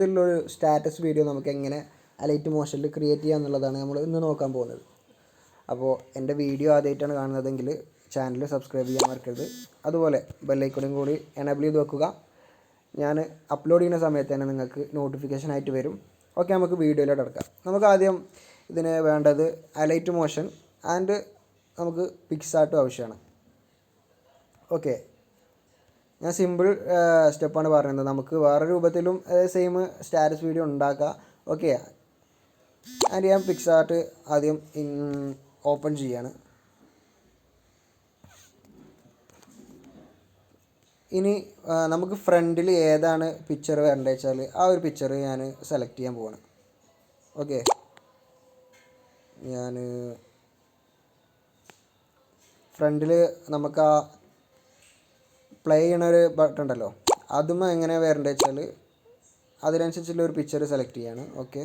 ഇതിലൊരു status video നമുക്ക് എങ്ങനെ അലൈറ്റ് മോഷനിൽ ക്രിയേറ്റ് ചെയ്യുക എന്നുള്ളതാണ് നമ്മൾ ഇന്ന് നോക്കാൻ പോകുന്നത്. അപ്പോൾ എൻ്റെ വീഡിയോ ആദ്യമായിട്ടാണ് കാണുന്നതെങ്കിൽ ചാനൽ സബ്സ്ക്രൈബ് ചെയ്യാൻ മറക്കരുത്. അതുപോലെ ബെല്ലൈക്കണും കൂടി എനേബിൾ ചെയ്ത് വെക്കുക. ഞാൻ അപ്ലോഡ് ചെയ്യുന്ന സമയത്ത് തന്നെ നിങ്ങൾക്ക് നോട്ടിഫിക്കേഷൻ ആയിട്ട് വരും. ഓക്കെ, നമുക്ക് വീഡിയോയിലോട്ട് കിടക്കാം. നമുക്ക് ആദ്യം ഇതിന് വേണ്ടത് അലൈറ്റ് മോഷൻ ആൻഡ് നമുക്ക് പിക്സാർട്ടും ആവശ്യമാണ്. ഓക്കെ, ഞാൻ സിമ്പിൾ സ്റ്റെപ്പാണ് പറയുന്നത്. നമുക്ക് വേറെ രൂപത്തിലും സെയിം സ്റ്റാറ്റസ് വീഡിയോ ഉണ്ടാക്കാം. ഓക്കെ, ആൻഡ് ഞാൻ പിക്സാർട്ട് ആദ്യം ഓപ്പൺ ചെയ്യാണ്. ഇനി നമുക്ക് ഫ്രണ്ടിൽ ഏതാണ് പിക്ചർ വരേണ്ടത് വെച്ചാൽ ആ ഒരു പിക്ചർ ഞാൻ സെലക്ട് ചെയ്യാൻ പോവാണ്. ഓക്കെ, ഞാൻ ഫ്രണ്ടിൽ നമുക്ക് ആ പ്ലേ ചെയ്യണ ഒരു ബട്ടൺ ഉണ്ടല്ലോ, അതും എങ്ങനെ വരേണ്ടത് വെച്ചാൽ അതിനനുസരിച്ചുള്ള ഒരു പിക്ചർ സെലക്ട് ചെയ്യാണ്. ഓക്കെ,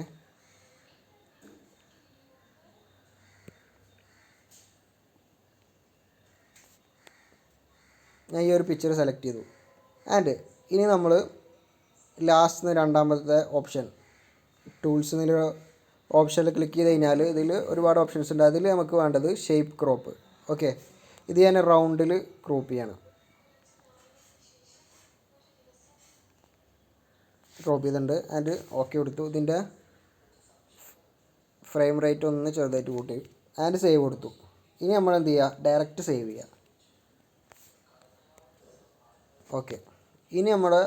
ഞാൻ ഈ ഒരു പിക്ചർ സെലക്ട് ചെയ്തു. ആൻഡ് ഇനി നമ്മൾ ലാസ്റ്റ് രണ്ടാമത്തെ ഓപ്ഷൻ ടൂൾസ് എന്നൊരു ഓപ്ഷനിൽ ക്ലിക്ക് ചെയ്ത് കഴിഞ്ഞാൽ ഇതിൽ ഒരുപാട് ഓപ്ഷൻസ് ഉണ്ട്. അതിൽ നമുക്ക് വേണ്ടത് ഷേപ്പ് ക്രോപ്പ്. ഓക്കെ, ഇത് ഞാൻ റൗണ്ടിൽ ക്രോപ്പ് ചെയ്യണം. ക്രോപ്പ് ചെയ്തിട്ടുണ്ട് ആൻഡ് ഓക്കെ കൊടുത്തു. ഇതിൻ്റെ ഫ്രെയിം റേറ്റ് ഒന്ന് ചെറുതായിട്ട് കൂട്ടി ആൻഡ് സേവ് കൊടുത്തു. ഇനി നമ്മൾ എന്ത് ചെയ്യുക, ഡയറക്റ്റ് സേവ് ചെയ്യുക. ഓക്കെ, ഇനി നമ്മുടെ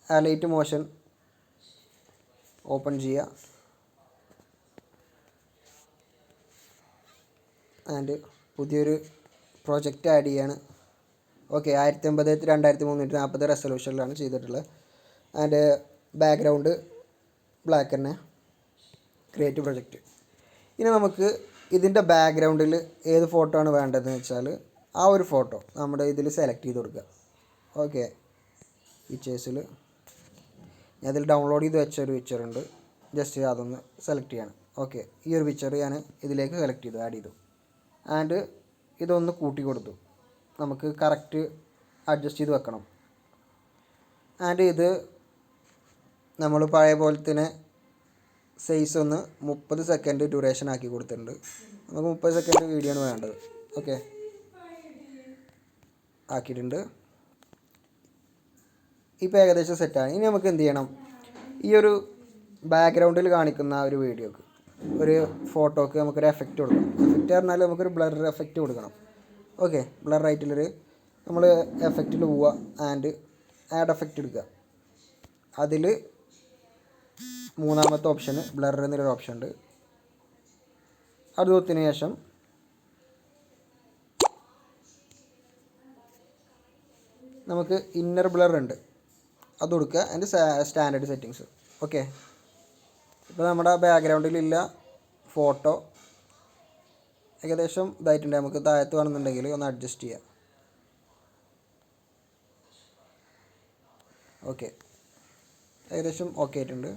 അലൈറ്റ് മോഷൻ ഓപ്പൺ ചെയ്യുക ആൻഡ് പുതിയൊരു പ്രോജക്റ്റ് ആഡ് ചെയ്യാണ്. ഓക്കെ, 1080x2340 റെസൊല്യൂഷനിലാണ് ചെയ്തിട്ടുള്ളത്. ആൻഡ് ബാക്ക്ഗ്രൗണ്ട് ബ്ലാക്ക് തന്നെ, ക്രിയേറ്റ് പ്രൊജക്റ്റ്. ഇനി നമുക്ക് ഇതിൻ്റെ ബാക്ക്ഗ്രൗണ്ടിൽ ഏത് ഫോട്ടോ ആണ് വേണ്ടതെന്ന് വെച്ചാൽ ആ ഒരു ഫോട്ടോ നമ്മുടെ ഇതിൽ സെലക്ട് ചെയ്ത് കൊടുക്കുക. ഓക്കെ, പിക്ചേഴ്സിൽ ഞാൻ ഇതിൽ ഡൗൺലോഡ് ചെയ്ത് വെച്ചൊരു പിക്ചറുണ്ട്, ജസ്റ്റ് അതൊന്ന് സെലക്ട് ചെയ്യണം. ഓക്കെ, ഈ ഒരു പിക്ചർ ഞാൻ ഇതിലേക്ക് സെലക്ട് ചെയ്തു, ആഡ് ചെയ്തു. ആൻഡ് ഇതൊന്ന് കൂട്ടി കൊടുത്തു. നമുക്ക് കറക്റ്റ് അഡ്ജസ്റ്റ് ചെയ്ത് വെക്കണം. ആൻഡ് ഇത് നമ്മൾ പഴയ പോലെ തന്നെ സൈസ് ഒന്ന് 30 സെക്കൻഡ് ഡ്യൂറേഷൻ ആക്കി കൊടുത്തിട്ടുണ്ട്. നമുക്ക് 30 സെക്കൻഡ് വീഡിയോ ആണ് വേണ്ടത്. ഓക്കെ, ആക്കിയിട്ടുണ്ട്. ഇപ്പോൾ ഏകദേശം സെറ്റാണ്. ഇനി നമുക്ക് എന്ത് ചെയ്യണം, ഈ ഒരു ബാക്ക്ഗ്രൗണ്ടിൽ കാണിക്കുന്ന ഒരു വീഡിയോക്ക് ഒരു ഫോട്ടോക്ക് നമുക്കൊരു എഫക്റ്റ് കൊടുക്കണം. എഫക്റ്റ് പറഞ്ഞാൽ നമുക്കൊരു ബ്ലർ എഫക്റ്റ് കൊടുക്കണം. ഓക്കെ, ബ്ലർ ആയിട്ടുള്ളൊരു നമ്മൾ എഫക്റ്റിൽ പോവുക ആൻഡ് ആഡ് എഫക്റ്റ് എടുക്കുക. അതിൽ മൂന്നാമത്തെ ഓപ്ഷന് ബ്ലർ എന്നൊരു ഓപ്ഷൻ ഉണ്ട്. അത് കൊടുത്തതിന് ശേഷം നമുക്ക് ഇന്നർ ബ്ലർ ഉണ്ട്, അത് കൊടുക്കുക. അതിൻ്റെ സ്റ്റാൻഡേർഡ് സെറ്റിങ്സ്. ഓക്കെ, ഇപ്പോൾ നമ്മുടെ ബാക്ക്ഗ്രൗണ്ടിലില്ല ഫോട്ടോ ഏകദേശം ഇതായിട്ടുണ്ട്. നമുക്ക് താഴത്ത് വേണമെന്നുണ്ടെങ്കിൽ ഒന്ന് അഡ്ജസ്റ്റ് ചെയ്യാം. ഓക്കെ, ഏകദേശം ഓക്കെ ആയിട്ടുണ്ട്.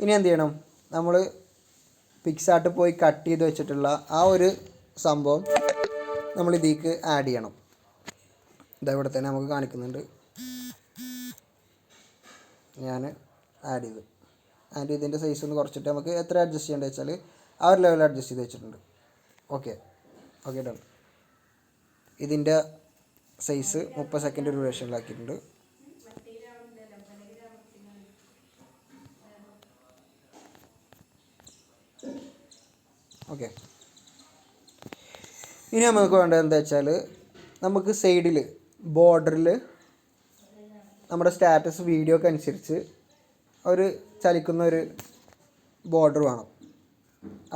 ഇനി എന്ത് ചെയ്യണം, നമ്മൾ പിക്സാർട്ട് പോയി കട്ട് ചെയ്ത് വെച്ചിട്ടുള്ള ആ ഒരു സംഭവം നമ്മൾ ഇതിലേക്ക് ആഡ് ചെയ്യണം. ഇതവിടെ തന്നെ നമുക്ക് കാണിക്കുന്നുണ്ട്. ഞാൻ ആഡ് ചെയ്തു. ആൻഡ് ഇതിൻ്റെ സൈസ് ഒന്ന് കുറച്ചിട്ട് നമുക്ക് എത്ര അഡ്ജസ്റ്റ് ചെയ്യേണ്ടത് വെച്ചാൽ ആ ഒരു ലെവൽ അഡ്ജസ്റ്റ് ചെയ്ത് വെച്ചിട്ടുണ്ട്. Okay, okay done. ഇതിൻ്റെ സൈസ് 30 സെക്കൻഡ് ഡ്യൂറേഷനിലാക്കിയിട്ടുണ്ട്. ഓക്കെ, ഇനി നമുക്ക് വേണ്ടത് എന്താ വെച്ചാൽ നമുക്ക് സൈഡിൽ ബോർഡറിൽ നമ്മുടെ സ്റ്റാറ്റസ് വീഡിയോക്ക് അനുസരിച്ച് ഒരു ചലിക്കുന്ന ഒരു ബോർഡർ വേണം.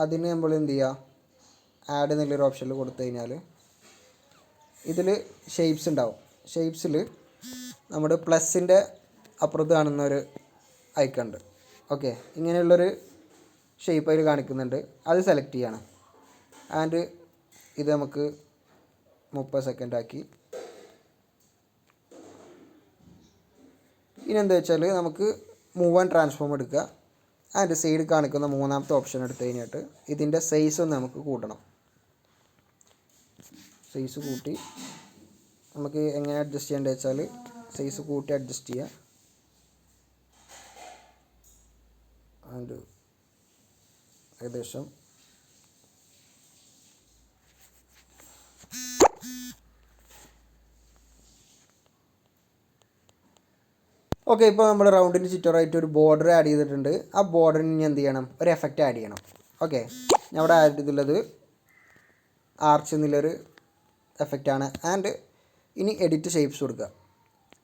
അതിന് നമ്മൾ എന്ത് ചെയ്യുക, ആഡ് എന്നുള്ളൊരു ഓപ്ഷനിൽ കൊടുത്തു കഴിഞ്ഞാൽ ഇതിൽ ഷേപ്സ് ഉണ്ടാവും. ഷേപ്സിൽ നമ്മുടെ പ്ലസിൻ്റെ അപ്പുറത്ത് കാണുന്ന ഒരു ഐക്കൺ ഉണ്ട്. ഓക്കെ, ഇങ്ങനെയുള്ളൊരു ഷേപ്പ് അതിൽ കാണിക്കുന്നുണ്ട്, അത് സെലക്ട് ചെയ്യണം. ആൻഡ് ഇത് നമുക്ക് 30 സെക്കൻഡ് ആക്കി. ഇനി എന്താ വെച്ചാൽ നമുക്ക് മൂവ് ആൻഡ് ട്രാൻസ്ഫോം എടുക്കുക. ആൻഡ് സൈഡ് കാണിക്കുന്ന മൂന്നാമത്തെ ഓപ്ഷൻ എടുത്തു കഴിഞ്ഞിട്ട് ഇതിൻ്റെ സൈസ് ഒന്ന് നമുക്ക് കൂട്ടണം. സൈസ് കൂട്ടി നമുക്ക് എങ്ങനെ അഡ്ജസ്റ്റ് ചെയ്യേണ്ടത് വെച്ചാൽ സൈസ് കൂട്ടി അഡ്ജസ്റ്റ് ചെയ്യുക. ആൻഡ് ഏകദേശം ഓക്കെ. ഇപ്പോൾ നമ്മൾ റൗണ്ടിന് ചുറ്ററായിട്ട് ഒരു ബോർഡർ ആഡ് ചെയ്തിട്ടുണ്ട്. ആ ബോർഡറിന് ഇനി എന്ത് ചെയ്യണം, ഒരു എഫക്റ്റ് ആഡ് ചെയ്യണം. ഓക്കെ, ഞാൻ ഇവിടെ ആഡ് ചെയ്തിട്ടുള്ളത് ആർച്ച് എന്നുള്ളൊരു എഫക്റ്റാണ്. ആൻഡ് ഇനി എഡിറ്റ് ഷേപ്സ് കൊടുക്കുക.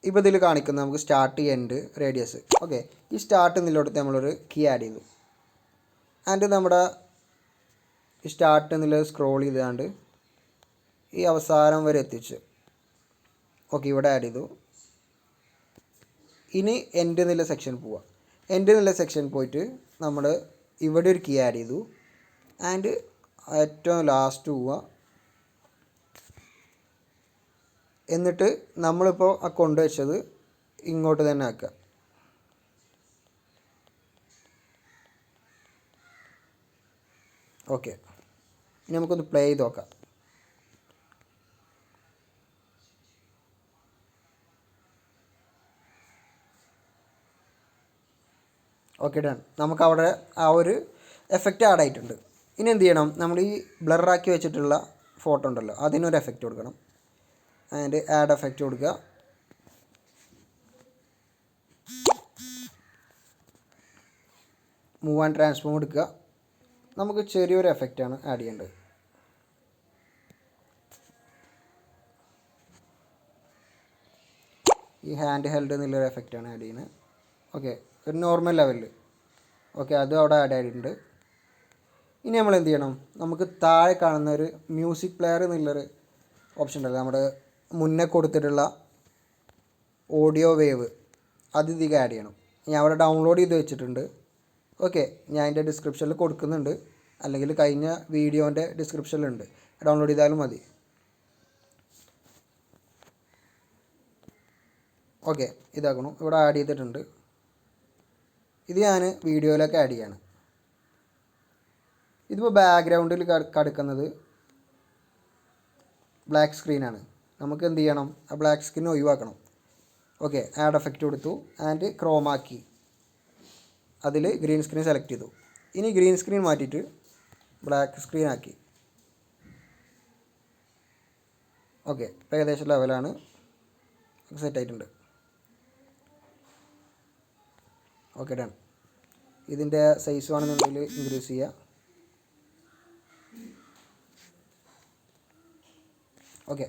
ഇപ്പോൾ ഇതിൽ കാണിക്കുന്നത് നമുക്ക് സ്റ്റാർട്ട്, എൻഡ്, റേഡിയസ്. ഓക്കെ, ഈ സ്റ്റാർട്ട് എന്നുള്ളിടത്ത് നമ്മളൊരു കീ ആഡ് ചെയ്തു. ആൻഡ് നമ്മുടെ ഈ സ്റ്റാർട്ട് എന്നുള്ളത് സ്ക്രോൾ ചെയ്താണ്ട് ഈ അവസാനം വരെ എത്തിച്ച്. ഓക്കെ, ഇവിടെ ആഡ് ചെയ്തു. ഇനി എൻഡ് എന്നുള്ള സെക്ഷൻ പോവാം. എൻഡ് എന്നുള്ള സെക്ഷൻ പോയിട്ട് നമ്മൾ ഇവിടെ ഒരു കീ ആഡ് ചെയ്തു. ആൻഡ് ഏറ്റവും ലാസ്റ്റ് പോവുക. എന്നിട്ട് നമ്മളിപ്പോൾ ആ കൊണ്ടുവച്ചത് ഇങ്ങോട്ട് തന്നെ ആക്കുക. ഓക്കെ, ഇനി നമുക്കൊന്ന് പ്ലേ ചെയ്ത് നോക്കാം. Okay, done. നമുക്കവിടെ ആ ഒരു എഫക്റ്റ് ആഡ് ആയിട്ടുണ്ട്. ഇനി എന്ത് ചെയ്യണം, നമ്മൾ ഈ ബ്ലറാക്കി വെച്ചിട്ടുള്ള ഫോട്ടോ ഉണ്ടല്ലോ, അതിനൊരു എഫക്റ്റ് കൊടുക്കണം. ആൻഡ് ആഡ് എഫക്റ്റ് കൊടുക്കുക. മൂവ് ആൻഡ് ട്രാൻസ്ഫോം എടുക്കുക. നമുക്ക് ചെറിയൊരു എഫക്റ്റാണ് ആഡ് ചെയ്യേണ്ടത്. ഈ ഹാൻഡ് ഹെൽഡ് എന്നുള്ളൊരു എഫക്റ്റാണ് ആഡ് ചെയ്യുന്നത്. ഓക്കെ, ഒരു നോർമൽ ലെവലിൽ. ഓക്കെ, അതും അവിടെ ആഡ് ആയിട്ടുണ്ട്. ഇനി നമ്മൾ എന്ത് ചെയ്യണം, നമുക്ക് താഴെ കാണുന്ന ഒരു മ്യൂസിക് പ്ലെയർ എന്നുള്ളൊരു ഓപ്ഷൻ ഉണ്ടല്ലോ, നമ്മുടെ മുന്നേ കൊടുത്തിട്ടുള്ള ഓഡിയോ വേവ്, അത് ഇതിലേക്ക് ആഡ് ചെയ്യണം. ഞാൻ അവിടെ ഡൗൺലോഡ് ചെയ്ത് വെച്ചിട്ടുണ്ട്. ഓക്കെ, ഞാൻ അതിൻ്റെ ഡിസ്ക്രിപ്ഷനിൽ കൊടുക്കുന്നുണ്ട്, അല്ലെങ്കിൽ കഴിഞ്ഞ വീഡിയോൻ്റെ ഡിസ്ക്രിപ്ഷനിലുണ്ട്, ഡൗൺലോഡ് ചെയ്താലും മതി. ഓക്കെ, ഇതാക്കണം. ഇവിടെ ആഡ് ചെയ്തിട്ടുണ്ട്. ഇത് ഞാൻ വീഡിയോയിലൊക്കെ ആഡ് ചെയ്യാണ്. ഇതിപ്പോൾ ബാക്ക്ഗ്രൗണ്ടിൽ കിടക്കുന്നത് ബ്ലാക്ക് സ്ക്രീനാണ്. നമുക്ക് എന്ത് ചെയ്യണം, ആ ബ്ലാക്ക് സ്ക്രീൻ ഒഴിവാക്കണം. ഓക്കെ, ആഡ് എഫക്റ്റ് കൊടുത്തു. ആൻഡ് ക്രോമാക്കി, അതിൽ ഗ്രീൻ സ്ക്രീൻ സെലക്ട് ചെയ്തു. ഇനി ഗ്രീൻ സ്ക്രീൻ മാറ്റിയിട്ട് ബ്ലാക്ക് സ്ക്രീൻ ആക്കി. ഓക്കെ, ഏകദേശം ലെവലാണ്, സെറ്റായിട്ടുണ്ട്. Okay, done. ഇതിൻ്റെ സൈസ് വേണമെന്നുണ്ടെങ്കിൽ ഇൻക്രീസ് ചെയ്യുക. ഓക്കെ,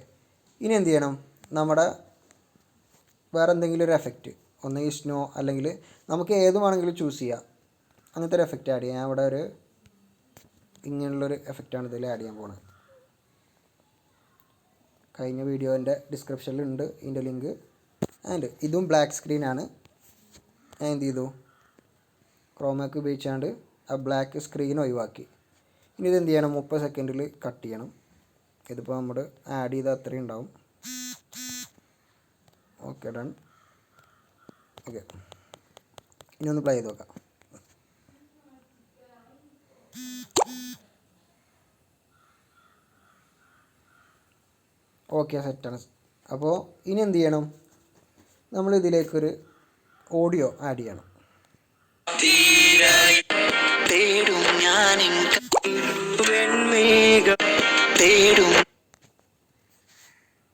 ഇനി എന്ത് ചെയ്യണം, നമ്മുടെ വേറെ എന്തെങ്കിലും ഒരു എഫക്റ്റ്, ഒന്നെങ്കിൽ സ്നോ, അല്ലെങ്കിൽ നമുക്ക് ഏത് വേണമെങ്കിലും ചൂസ് ചെയ്യാം. അങ്ങനത്തെ ഒരു എഫക്റ്റ് ആഡ് ചെയ്യാം. ഞാൻ ഇവിടെ ഒരു ഇങ്ങനെയുള്ളൊരു എഫക്റ്റാണ് ഇതിൽ ആഡ് ചെയ്യാൻ പോകുന്നത്. കഴിഞ്ഞ വീഡിയോൻ്റെ ഡിസ്ക്രിപ്ഷനിലുണ്ട് ഇതിൻ്റെ ലിങ്ക്. ആൻഡ് ഇതും ബ്ലാക്ക് സ്ക്രീനാണ്. ഞാൻ എന്ത് ചെയ്തു, ക്രോമാക്ക് ഉപയോഗിച്ചാണ്ട് ആ ബ്ലാക്ക് സ്ക്രീൻ ഒഴിവാക്കി. ഇനി ഇത് എന്ത് ചെയ്യണം, 30 സെക്കൻഡിൽ കട്ട് ചെയ്യണം. ഇതിപ്പോൾ നമ്മൾ ആഡ് ചെയ്ത അത്രയും ഉണ്ടാവും. Okay, done. ഓക്കെ, ഇനി ഒന്ന് പ്ലേ ചെയ്ത് നോക്കാം. ഓക്കെ, സെറ്റാണ്. അപ്പോൾ ഇനി എന്ത് ചെയ്യണം, നമ്മൾ ഇതിലേക്കൊരു ഓഡിയോ ആഡ് ചെയ്യണം.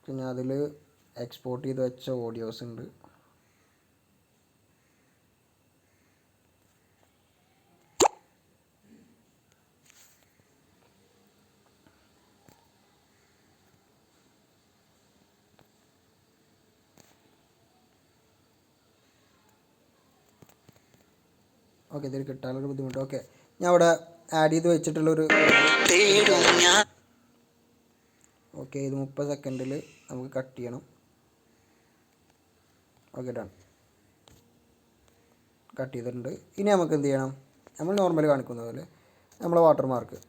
പിന്നെ അതിൽ എക്സ്പോർട്ട് ചെയ്ത് വെച്ച ഓഡിയോസ് ഉണ്ട്. ഓക്കെ, ഇതിൽ കിട്ടാനൊരു ബുദ്ധിമുട്ട്. ഓക്കെ, ഞാൻ അവിടെ ആഡ് ചെയ്ത് വെച്ചിട്ടുള്ളൊരു ഓക്കെ, ഇത് 30 സെക്കൻഡിൽ നമുക്ക് കട്ട് ചെയ്യണം. Okay, done. കട്ട് ചെയ്തിട്ടുണ്ട്. ഇനി നമുക്ക് എന്ത് ചെയ്യണം, നമ്മൾ നോർമൽ കാണിക്കുന്ന പോലെ നമ്മളെ വാട്ടർ മാർക്ക്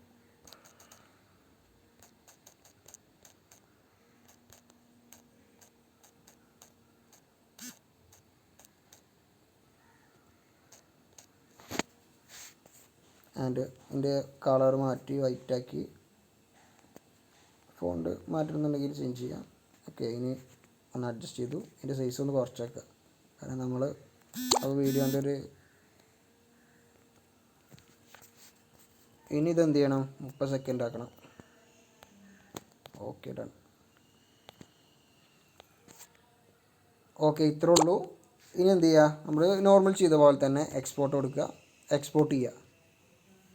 ആൻഡ് ഇതിൻ്റെ കളർ മാറ്റി വൈറ്റാക്കി, ഫോണ്ട് മാറ്റണമെന്നുണ്ടെങ്കിൽ ചേഞ്ച് ചെയ്യാം. ഓക്കെ, ഇനി ഒന്ന് അഡ്ജസ്റ്റ് ചെയ്തു. ഇതിൻ്റെ സൈസ് ഒന്ന് കുറച്ചേക്കാം, കാരണം നമ്മൾ ആ വീഡിയോൻ്റെ ഒരു ഇനി ഇതെന്ത് ചെയ്യണം 30 സെക്കൻഡ് ആക്കണം. Okay done. ഓക്കെ ഇത്രേ ഉള്ളൂ. ഇനി എന്ത് ചെയ്യുക, നമ്മൾ നോർമൽ ചെയ്ത പോലെ തന്നെ എക്സ്പോർട്ട് കൊടുക്കുക, എക്സ്പോർട്ട് ചെയ്യുക.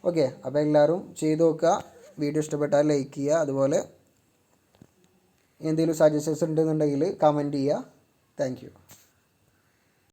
ഓക്കെ, അപ്പോൾ എല്ലാവരും ചെയ്ത് നോക്കുക. വീഡിയോ ഇഷ്ടപ്പെട്ടാൽ ലൈക്ക് ചെയ്യുക. അതുപോലെ എന്തെങ്കിലും സജഷൻസ് ഉണ്ടെന്നുണ്ടെങ്കിൽ കമൻറ്റ് ചെയ്യുക. Thank you.